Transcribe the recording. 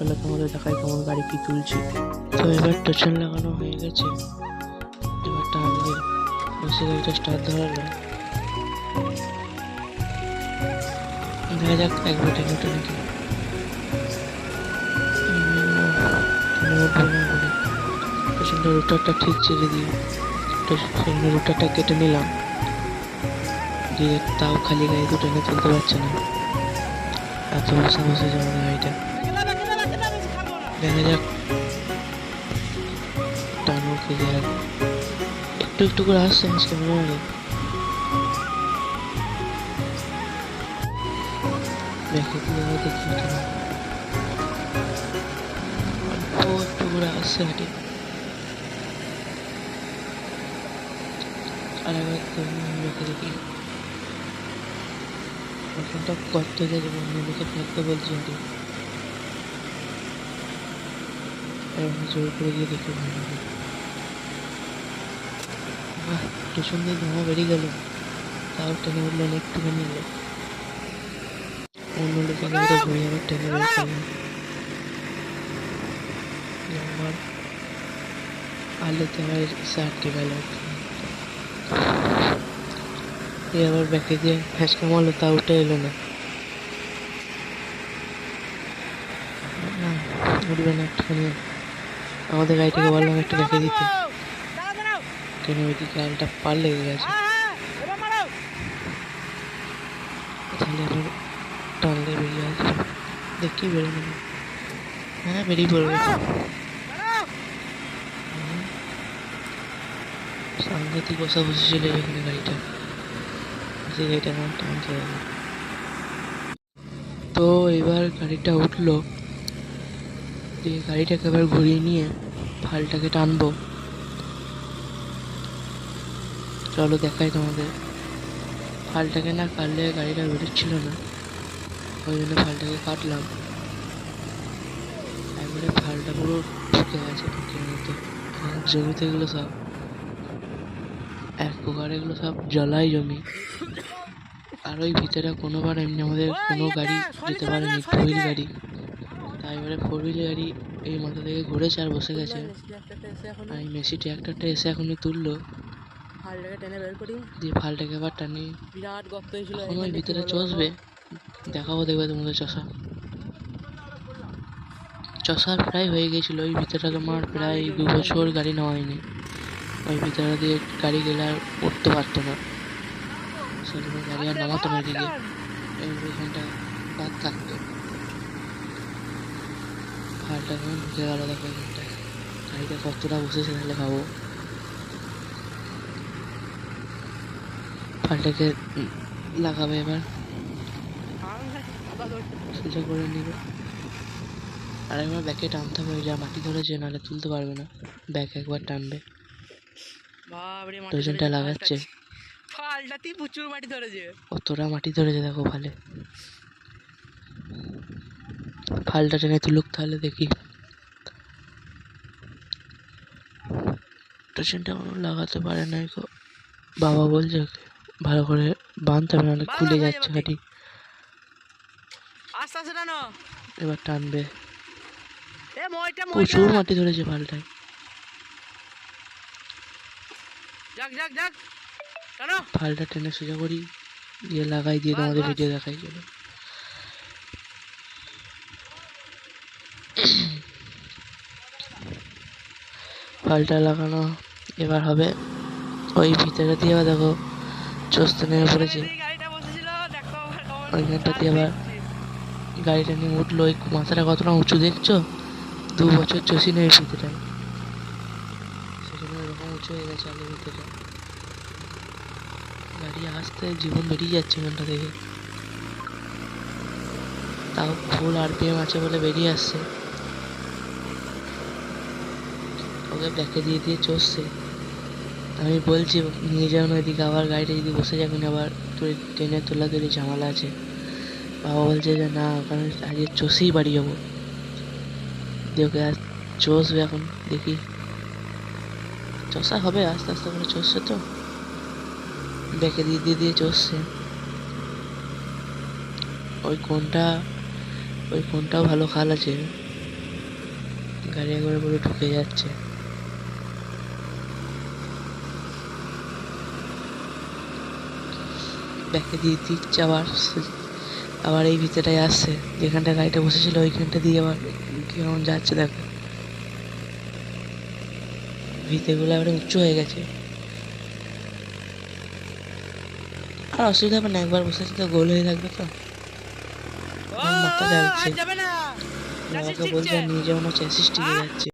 চলো তোমাদের দেখাই কেমন গাড়ি কি তুলছি। তো এবার টোচন লাগানো হয়ে গেছে, এবার টানলে বসে গাড়িটা স্টার্ট ধরালো। দেখা যাক একবার টেনে উঠে নাকি টোচনটা রুটারটা ঠিক ছেড়ে দিয়ে রুটারটা কেটে নিলাম, দিয়ে তাও খালি গাড়ি তো টেনে তুলতে পারছে না, এত বসা বসেছে আমাদের গাড়িটা। দেখা যাক টানো কি যায়, একটু একটু করে আসছে আজকে মনে হয়। দেখি অল্প একটু করে আসছে হাঁটি, আর একবার দেখে দেখি ফোনটা কত গেছে বন্ধু, লোকে থাকতে বলছি হাঁটি, জোর করে গিয়ে দেখে ভালো লাগে। বাহ, একটু সুন্দর ধোঁয়া বেরিয়ে গেল, তাও টেনে উঠলো না, একটুখানি এলো। অন্য লোকের গাড়িটা ঘুরে আবার টেনে বের করলাম, আমার আলোতে আমার আটকে গেল। আবার ব্যাকে দিয়ে ফ্যাসকা মারলো, তা উঠে এলো না, উঠবে না। একটুখানি আমাদের গাড়িটাকে বললাম একটু ব্যাকে দিতে, কেন ওইদিকে আলটা পার লেগে গেছে, তাহলে আবার টানলে বেরিয়ে আসবে, দেখি বেরোনো। হ্যাঁ, বেরিয়ে পড়বে। সাংঘাতিক বসা বসেছিল এখানে গাড়িটা, সেই গাড়িটা আমার টানতে হবে। তো এবার গাড়িটা উঠলো, দিয়ে গাড়িটাকে এবার ঘুরিয়ে নিয়ে ফালটাকে টানবো। চলো দেখাই তোমাদের। ফালটাকে না কাটলে গাড়িটা বেরোচ্ছিল না, ওই জন্য ফালটাকে কাটলাম। একবারে ফালটা পুরো ঢুকে গেছে ঢুকের মতো, জমিতে এগুলো সব এক প্রকার, এগুলো সব জলাই জমি। আর ওই ভিতরে কোনোবার এমনি আমাদের কোনো গাড়ি যেতে পারেনি, ফোর হুইল গাড়ি, তাই এবারে ফোর হুইল গাড়ি এই মাথা থেকে ঘুরেছে আর বসে গেছে। আর এই মেসি ট্র্যাক্টরটা এসে এখনই তুললো, ফালটাকে টেনে বের করি, দিয়ে ফালটাকে আবার টানি। বিরাট গর্ত হয়েছিল, এখন ওই ভিতরে চষবে, দেখাবো, দেখবে তোমাদের চষা প্রায় হয়ে গেছিল। ওই ভিতরে তোমার প্রায় 2 বছর গাড়ি নেওয়া হয়নি, ওই ভিতরে দিয়ে গাড়ি গেলে আর উঠতে পারতো না, সেজন্য গাড়ি আর নামাতো না এদিকে, ওইখানটা বাদ থাকতো। ফালটা এখন ঢুকে গেল, দেখো এখানটায় গাড়িটা কতটা বসেছে, তাহলে ভাবো। ফালটাকে লাগাবে এবার, সোজা করে নিবে, আর একবার ব্যাকে টানতে হবে, যা মাটি ধরেছে, নাহলে তুলতে পারবে না। ব্যাক একবার টানবে, টোজনটা লাগাচ্ছে, ফালটাতেই প্রচুর মাটি ধরেছে, কতটা মাটি ধরেছে দেখো ফালে। ফালটা টেনে তুলুক তাহলে দেখি। টোজনটা লাগাতে পারে না, বাবা বলছে ভালো করে বাঁধতে হবে, নাহলে খুলে যাচ্ছে গাড়ি। এবার টানবে, প্রচুর মাটি ধরেছে ফালটায়। ফালটা টেনে সোজা করি, দিয়ে লাগাই, দিয়ে তোমাদের ভিডিও দেখাই। চলো ফালটা লাগানো এবার হবে। ওই ভিতরে দিয়ে আবার দেখো চষতে নেমে পড়েছে, ওইখানটা দিয়ে আবার গাড়িটা নিয়ে উঠলো। ওই মাথাটা কতটা উঁচু দেখছো, 2 বছর চষি নেই ভিতরটায়, সেজন্য এরকম উঁচু হয়ে গেছে আগে ভিতরে। গাড়ি আসতে জীবন বেরিয়ে যাচ্ছে এখানটা থেকে, তাও ফুল RPM আছে বলে বেরিয়ে আসছে। ওকে ব্যাকে দিয়ে দিয়ে চষছে। আমি বলছি নিয়ে যাও না এদিকে, আবার গাড়িটা যদি বসে যাবেন আবার ট্রেনে তোলা তুলি ঝামেলা আছে। বাবা বলছে যে না, ওখানে আজকে চষেই বাড়ি যাবো। দিয়ে ওকে আর চষবে এখন, দেখি চষা হবে আস্তে আস্তে করে, চষছে তো ব্যাকে দিয়ে দিয়ে দিয়ে চষছে। ওই কোনটাও ভালো খাল আছে, গাড়ি একবারে পুরো ঢুকে যাচ্ছে। ব্যাকে দিয়ে দিচ্ছে আবার এই ভিতরটায় আসছে, যেখানটা গাড়িটা বসেছিল ওইখানটা দিয়ে আবার কেমন যাচ্ছে দেখো। ভিতেগুলো এবারে উঁচু হয়ে গেছে, আর অসুবিধা হবে না, একবার বসেছে তো গোল হয়ে থাকবে তো। মাথা যাচ্ছে, বাবাকে বলছে নিয়ে যাও না, চ্যাসিস টিকে যাচ্ছে।